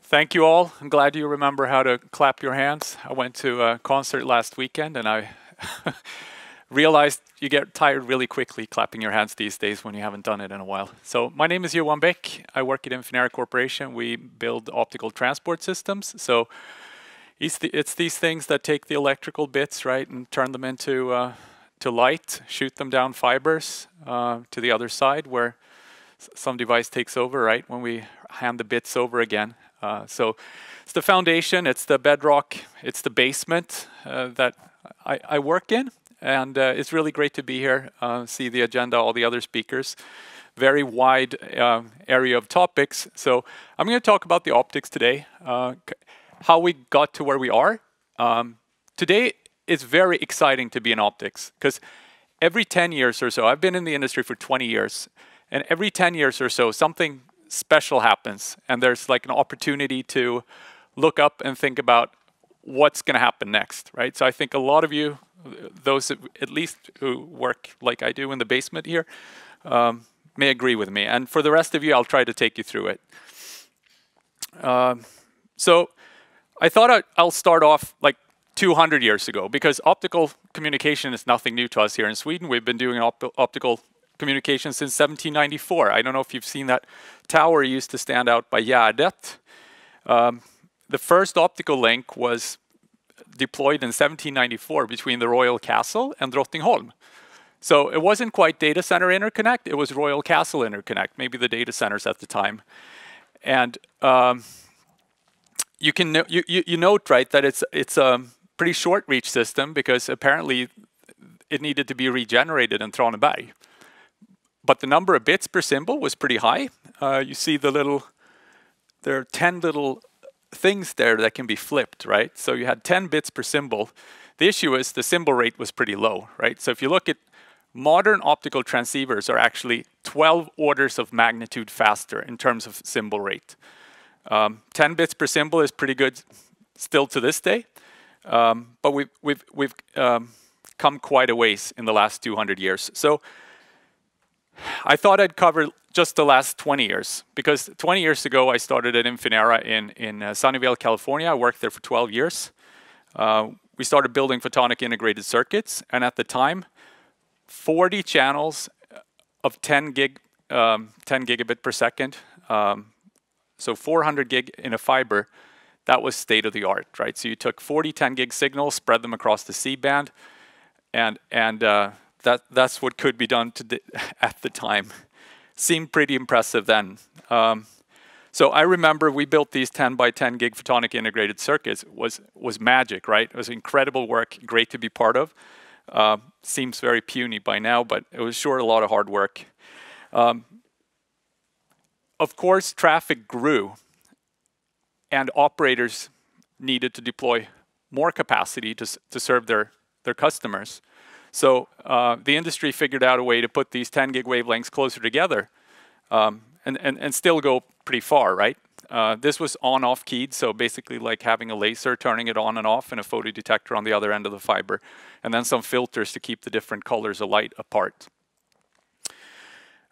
Thank you all. I'm glad you remember how to clap your hands. I went to a concert last weekend and I realized you get tired really quickly clapping your hands these days when you haven't done it in a while. So my name is Johan Bäck. I work at Infinera Corporation. We build optical transport systems. So it's these things that take the electrical bits, right, and turn them into to light, shoot them down fibers to the other side where some device takes over, right, when we hand the bits over again. So it's the foundation, it's the bedrock, it's the basement that I work in. And it's really great to be here, see the agenda, all the other speakers. Very wide area of topics. So I'm going to talk about the optics today, how we got to where we are. Today it's very exciting to be in optics because every 10 years or so, I've been in the industry for 20 years, and every 10 years or so, something special happens, and there's like an opportunity to look up and think about what's going to happen next, right? So I think a lot of you, those at least who work like I do in the basement here, may agree with me. And for the rest of you, I'll try to take you through it. So I thought I'll start off like 200 years ago, because optical communication is nothing new to us here in Sweden. We've been doing optical communication since 1794. I don't know if you've seen that tower used to stand out by Gärdet. The first optical link was deployed in 1794 between the Royal Castle and Drottningholm. So it wasn't quite data center interconnect, it was Royal Castle interconnect, maybe the data centers at the time. And you note, right, that it's a pretty short reach system because apparently it needed to be regenerated in Traneberg. But the number of bits per symbol was pretty high. You see there are 10 little things there that can be flipped, right? So you had 10 bits per symbol. The issue is the symbol rate was pretty low, right? So if you look at modern optical transceivers are actually 12 orders of magnitude faster in terms of symbol rate. 10 bits per symbol is pretty good still to this day, but we've come quite a ways in the last 200 years. So I thought I'd cover just the last 20 years, because 20 years ago I started at Infinera in Sunnyvale, California. I worked there for 12 years. We started building photonic integrated circuits, and at the time, 40 channels of 10 gigabit per second, so 400 gig in a fiber, that was state of the art, right? So you took 40 10 gig signals, spread them across the C-band, and that's what could be done at the time. Seemed pretty impressive then. So I remember we built these 10 by 10 gig photonic integrated circuits. Was magic, right? It was incredible work, great to be part of. Seems very puny by now, but it was sure a lot of hard work. Of course, traffic grew, and operators needed to deploy more capacity to serve their customers. So the industry figured out a way to put these 10 gig wavelengths closer together and still go pretty far, right? This was on-off keyed, so basically like having a laser, turning it on and off, and a photodetector on the other end of the fiber, and then some filters to keep the different colors of light apart.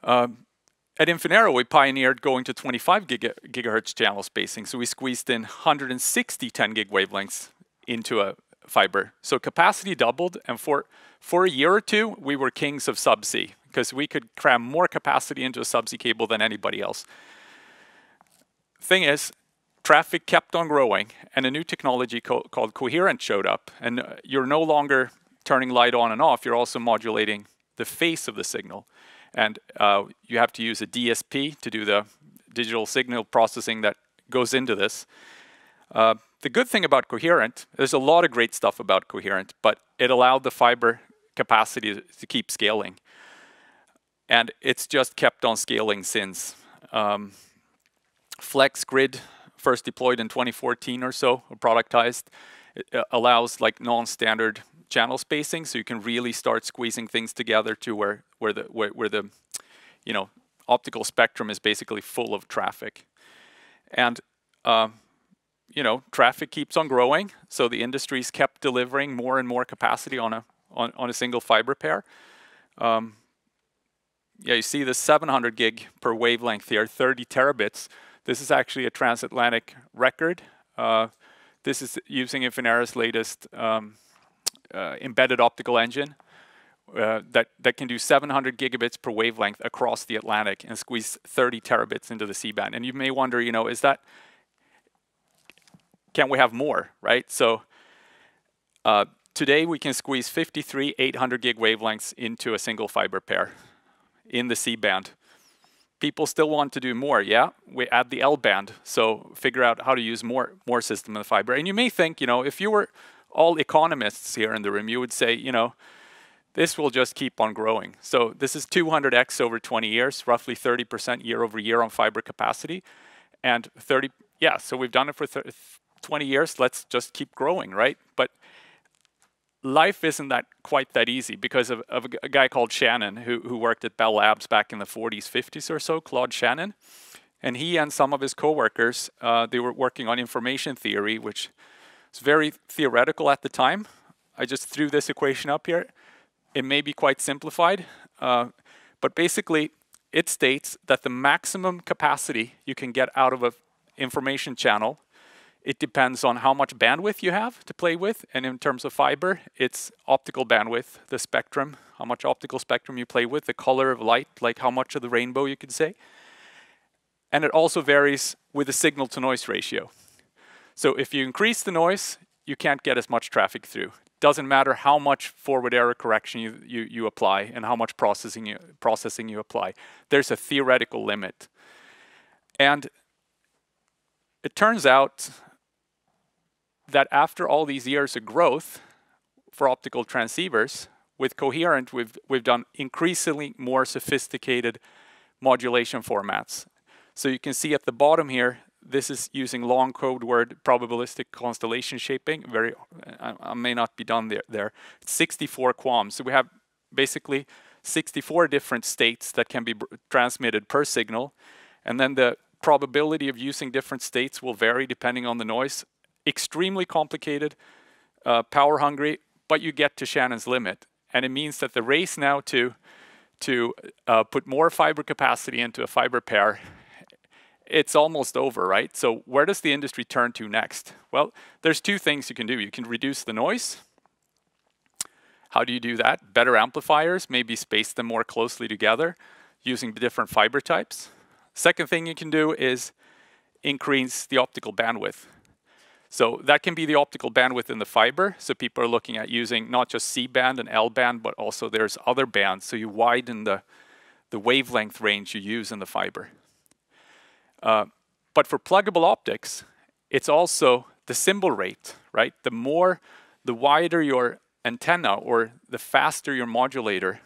At Infinera, we pioneered going to 25 gigahertz channel spacing, so we squeezed in 160 10 gig wavelengths into a fiber. So capacity doubled, and for a year or two, we were kings of subsea, because we could cram more capacity into a subsea cable than anybody else. Thing is, traffic kept on growing, and a new technology called coherent showed up, and you're no longer turning light on and off, you're also modulating the phase of the signal. And you have to use a DSP to do the digital signal processing that goes into this. The good thing about coherent, there's a lot of great stuff about coherent, but it allowed the fiber capacity to keep scaling. And it's just kept on scaling since. FlexGrid, first deployed in 2014 or so, or productized. It allows like non-standard channel spacing, so you can really start squeezing things together to where the optical spectrum is basically full of traffic. And traffic keeps on growing, so the industry's kept delivering more and more capacity on a single fiber pair. Yeah, you see the 700 gig per wavelength here, 30 terabits. This is actually a transatlantic record. This is using Infinera's latest embedded optical engine that can do 700 gigabits per wavelength across the Atlantic and squeeze 30 terabits into the C-band. And you may wonder, you know, can we have more, right? So today we can squeeze 53 800 gig wavelengths into a single fiber pair in the C-band. People still want to do more, yeah? We add the L-band, so figure out how to use more system in the fiber. And you may think, you know, if you were all economists here in the room, you would say, you know, this will just keep on growing. So this is 200x over 20 years, roughly 30% year over year on fiber capacity. And so we've done it for 20 years, let's just keep growing, right? But life isn't quite that easy because of a guy called Shannon who worked at Bell Labs back in the 40s, 50s or so, Claude Shannon. And he and some of his coworkers, they were working on information theory, which was very theoretical at the time. I just threw this equation up here. It may be quite simplified, but basically it states that the maximum capacity you can get out of an information channel, it depends on how much bandwidth you have to play with. And in terms of fiber, it's optical bandwidth, the spectrum, how much optical spectrum you play with, the color of light, like how much of the rainbow you could say. And it also varies with the signal to noise ratio. So if you increase the noise, you can't get as much traffic through. Doesn't matter how much forward error correction you apply and how much processing you apply. There's a theoretical limit. And it turns out that after all these years of growth for optical transceivers, with coherent, we've done increasingly more sophisticated modulation formats. So you can see at the bottom here, this is using long code word probabilistic constellation shaping. I may not be done there. It's 64 QAM. So we have basically 64 different states that can be transmitted per signal. And then the probability of using different states will vary depending on the noise. Extremely complicated, power hungry, but you get to Shannon's limit. And it means that the race now to put more fiber capacity into a fiber pair, it's almost over, right? So where does the industry turn to next? Well, there's two things you can do. You can reduce the noise. How do you do that? Better amplifiers, maybe space them more closely together using different fiber types. Second thing you can do is increase the optical bandwidth. So that can be the optical bandwidth in the fiber. So people are looking at using not just C-band and L-band, but also there's other bands. So you widen the wavelength range you use in the fiber. But for pluggable optics, it's also the symbol rate, right? The wider your antenna or the faster your modulator,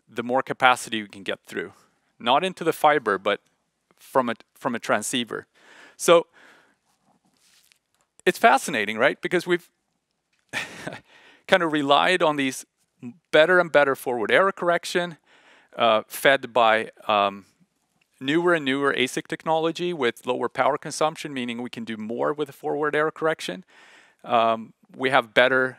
the more capacity you can get through. Not into the fiber, but from a transceiver. So it's fascinating, right? Because we've kind of relied on these better and better forward error correction, fed by newer and newer ASIC technology with lower power consumption, meaning we can do more with the forward error correction. We have better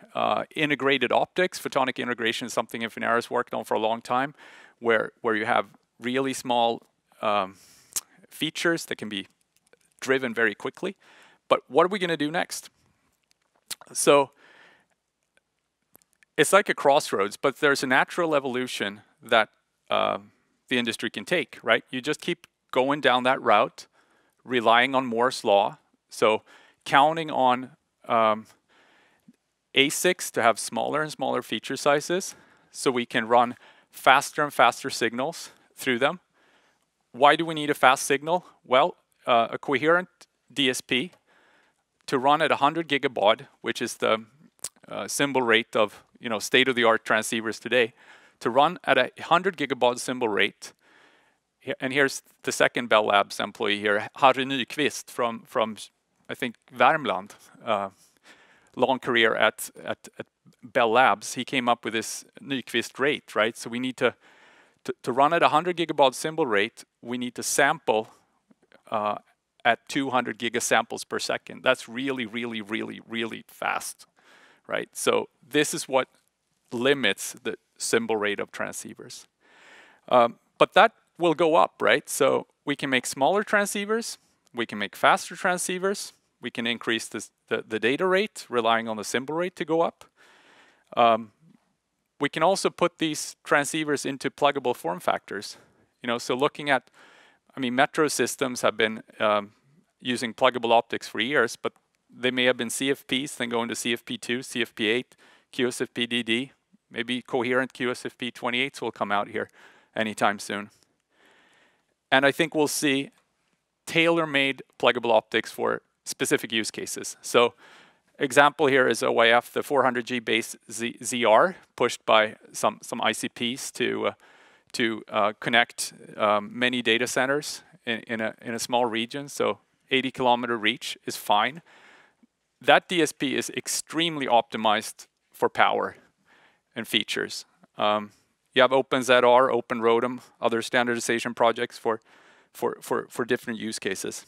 integrated optics. Photonic integration is something Infinera's worked on for a long time, where you have really small features that can be driven very quickly. But what are we going to do next? So it's like a crossroads, but there's a natural evolution that the industry can take, right? You just keep going down that route, relying on Moore's law. So counting on ASICs to have smaller and smaller feature sizes so we can run faster and faster signals through them. Why do we need a fast signal? Well, a coherent DSP to run at 100 gigabaud, which is the symbol rate of state-of-the-art transceivers today, to run at a 100 gigabaud symbol rate. And here's the second Bell Labs employee here, Harry Nyqvist from I think Värmland, long career at Bell Labs. He came up with this Nyqvist rate, right? So we need to run at 100 gigabaud symbol rate, we need to sample at 200 gigasamples per second. That's really, really, really, really fast, right? So this is what limits the symbol rate of transceivers. But that will go up, right? So we can make smaller transceivers, we can make faster transceivers, we can increase the data rate, relying on the symbol rate to go up. We can also put these transceivers into pluggable form factors. So looking at, metro systems have been using pluggable optics for years, but they may have been CFPs, then go into CFP2, CFP8, QSFP-DD, maybe coherent QSFP28s will come out here anytime soon. And I think we'll see tailor-made pluggable optics for specific use cases. So example here is OIF, the 400G base ZR, pushed by some ICPs to connect many data centers in a small region. So 80-kilometer reach is fine. That DSP is extremely optimized for power and features. You have OpenZR, OpenROADM, other standardization projects for different use cases.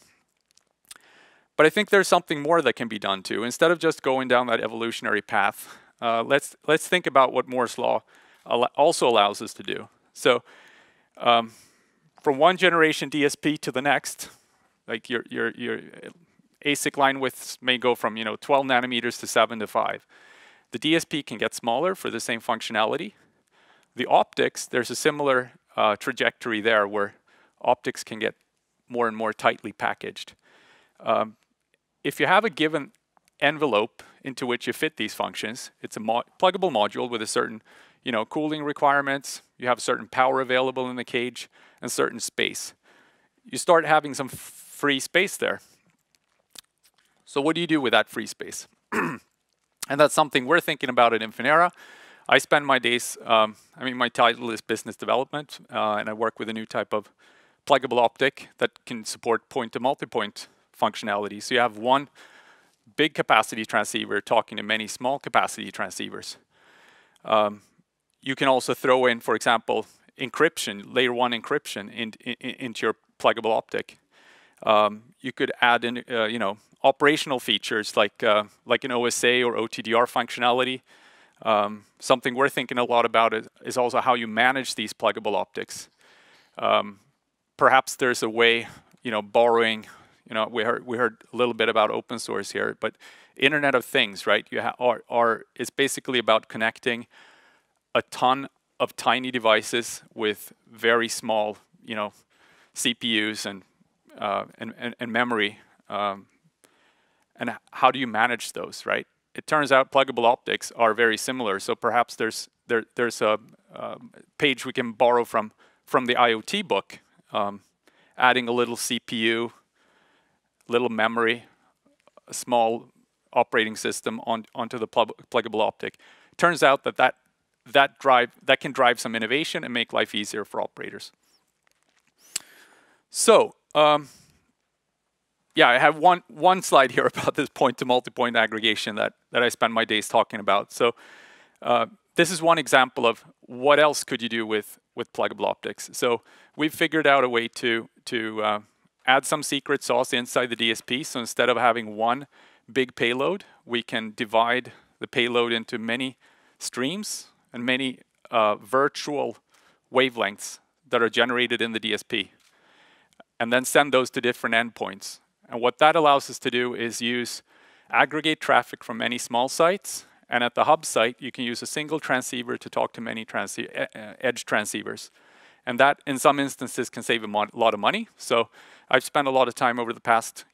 But I think there's something more that can be done too. Instead of just going down that evolutionary path, let's think about what Moore's law also allows us to do. So from one generation DSP to the next, like your ASIC line widths may go from 12 nanometers to 7 to 5. The DSP can get smaller for the same functionality. The optics, there's a similar trajectory there where optics can get more and more tightly packaged. If you have a given envelope into which you fit these functions, it's a pluggable module with a certain cooling requirements, you have certain power available in the cage, and certain space. You start having some free space there. So what do you do with that free space? And that's something we're thinking about at Infinera. I spend my days, my title is business development, and I work with a new type of pluggable optic that can support point-to-multipoint functionality. So you have one big capacity transceiver talking to many small capacity transceivers. You can also throw in, for example, encryption, layer 1 encryption into your pluggable optic. You could add in, operational features like an OSA or OTDR functionality. Something we're thinking a lot about is also how you manage these pluggable optics. Perhaps there's a way, borrowing. We heard a little bit about open source here, but Internet of Things, right? It's basically about connecting a ton of tiny devices with very small, CPUs and memory. And how do you manage those, right? It turns out pluggable optics are very similar. So perhaps there's a page we can borrow from the IoT book, adding a little CPU, little memory, a small operating system onto the pluggable optic. It turns out that can drive some innovation and make life easier for operators. So. Yeah, I have one slide here about this point-to-multipoint aggregation that I spend my days talking about. So this is one example of what else could you do with pluggable optics. So we've figured out a way to add some secret sauce inside the DSP. So instead of having one big payload, we can divide the payload into many streams and many virtual wavelengths that are generated in the DSP, and then send those to different endpoints. And what that allows us to do is aggregate traffic from many small sites, and at the hub site, you can use a single transceiver to talk to many edge transceivers. And that, in some instances, can save a lot of money. So I've spent a lot of time over the past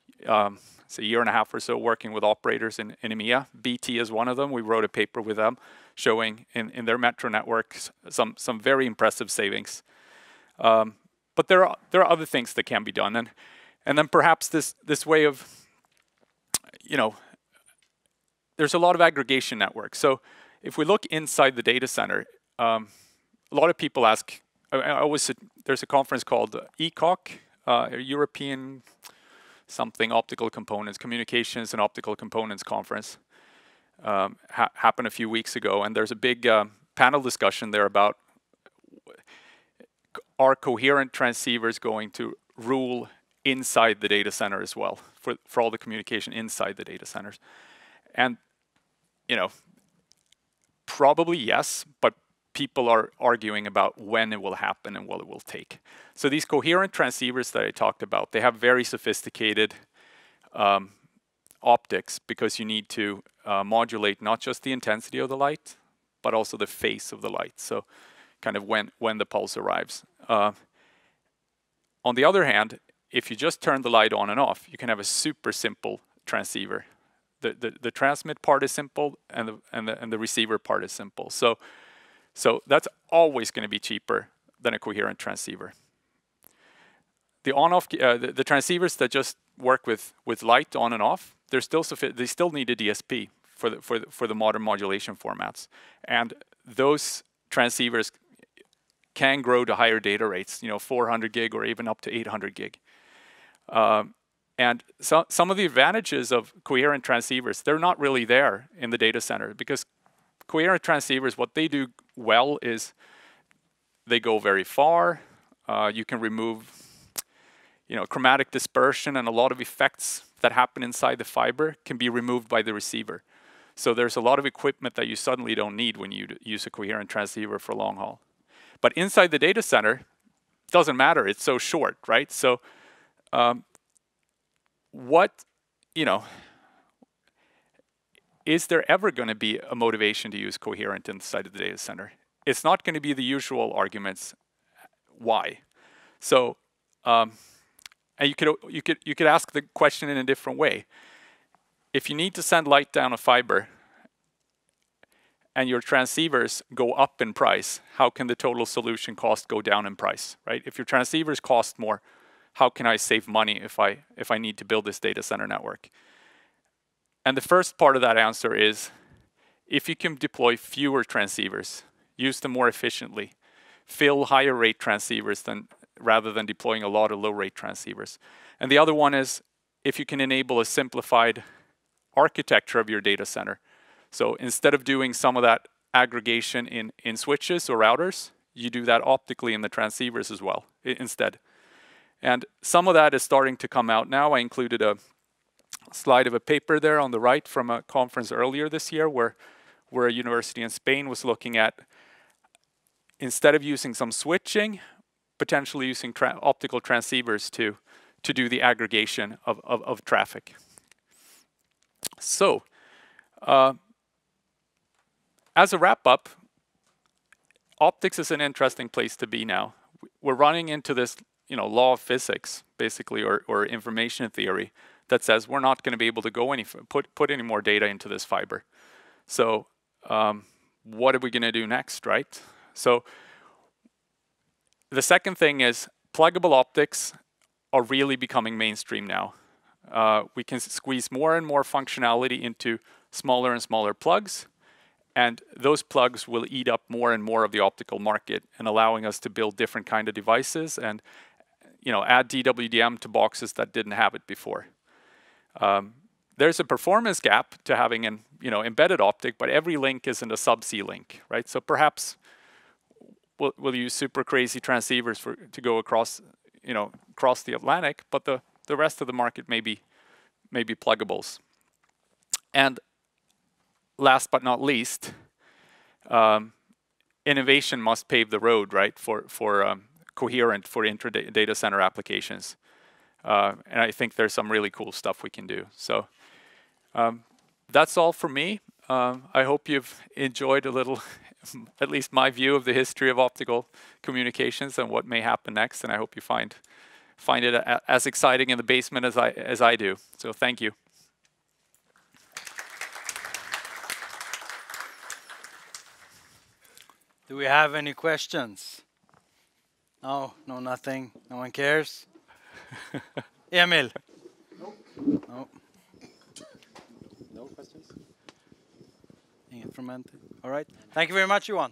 say year and a half or so working with operators in EMEA. BT is one of them. We wrote a paper with them showing in their metro networks some very impressive savings. But there are other things that can be done. And then perhaps this way of, there's a lot of aggregation networks. So if we look inside the data center, a lot of people ask, there's a conference called ECOC, European something optical components, communications and optical components conference, happened a few weeks ago. And there's a big panel discussion there about, are coherent transceivers going to rule inside the data center as well, for all the communication inside the data centers? And probably yes, but people are arguing about when it will happen and what it will take. So these coherent transceivers that I talked about, they have very sophisticated optics, because you need to modulate not just the intensity of the light, but also the phase of the light. So kind of when the pulse arrives. On the other hand, if you just turn the light on and off, you can have a super simple transceiver. The transmit part is simple, and the receiver part is simple. So that's always going to be cheaper than a coherent transceiver. The on-off, the transceivers that just work with light on and off, they still need a DSP for the modern modulation formats, and those transceivers can grow to higher data rates, 400 gig or even up to 800 gig. And some of the advantages of coherent transceivers, they're not really there in the data center, because coherent transceivers, what they do well is they go very far. You can remove chromatic dispersion, and a lot of effects that happen inside the fiber can be removed by the receiver. So there's a lot of equipment that you suddenly don't need when you use a coherent transceiver for long haul. But inside the data center, it doesn't matter. It's so short, right? So is there ever going to be a motivation to use coherent inside of the data center? It's not going to be the usual arguments. Why? So, and you could ask the question in a different way. If you need to send light down a fiber, and your transceivers go up in price, how can the total solution cost go down in price, right? If your transceivers cost more, how can I save money if I need to build this data center network? And the first part of that answer is, if you can deploy fewer transceivers, use them more efficiently, fill higher rate transceivers rather than deploying a lot of low rate transceivers. And the other one is, if you can enable a simplified architecture of your data center. So instead of doing some of that aggregation in switches or routers, you do that optically in the transceivers as well instead. And some of that is starting to come out now. I included a slide of a paper there on the right from a conference earlier this year where a university in Spain was looking at, instead of using some switching, potentially using optical transceivers to do the aggregation of traffic. So, as a wrap-up, optics is an interesting place to be now. We're running into this, law of physics, basically, or information theory that says we're not going to be able to put any more data into this fiber. So, what are we going to do next, right? So, the second thing is pluggable optics are really becoming mainstream now. We can squeeze more and more functionality into smaller and smaller plugs. And those plugs will eat up more and more of the optical market, and allowing us to build different kind of devices and add DWDM to boxes that didn't have it before. There's a performance gap to having an embedded optic, but every link isn't a subsea link, right? So perhaps we'll use super crazy transceivers to go across the Atlantic, but the rest of the market may be pluggables. And last but not least, innovation must pave the road, right, for coherent for intra-data center applications. And I think there's some really cool stuff we can do. So that's all for me. I hope you've enjoyed a little, at least my view of the history of optical communications and what may happen next. And I hope you find it as exciting in the basement as I do. So thank you. Do we have any questions? No, nothing. No one cares. Emil? Nope. No. No questions? All right. Thank you very much, Johan.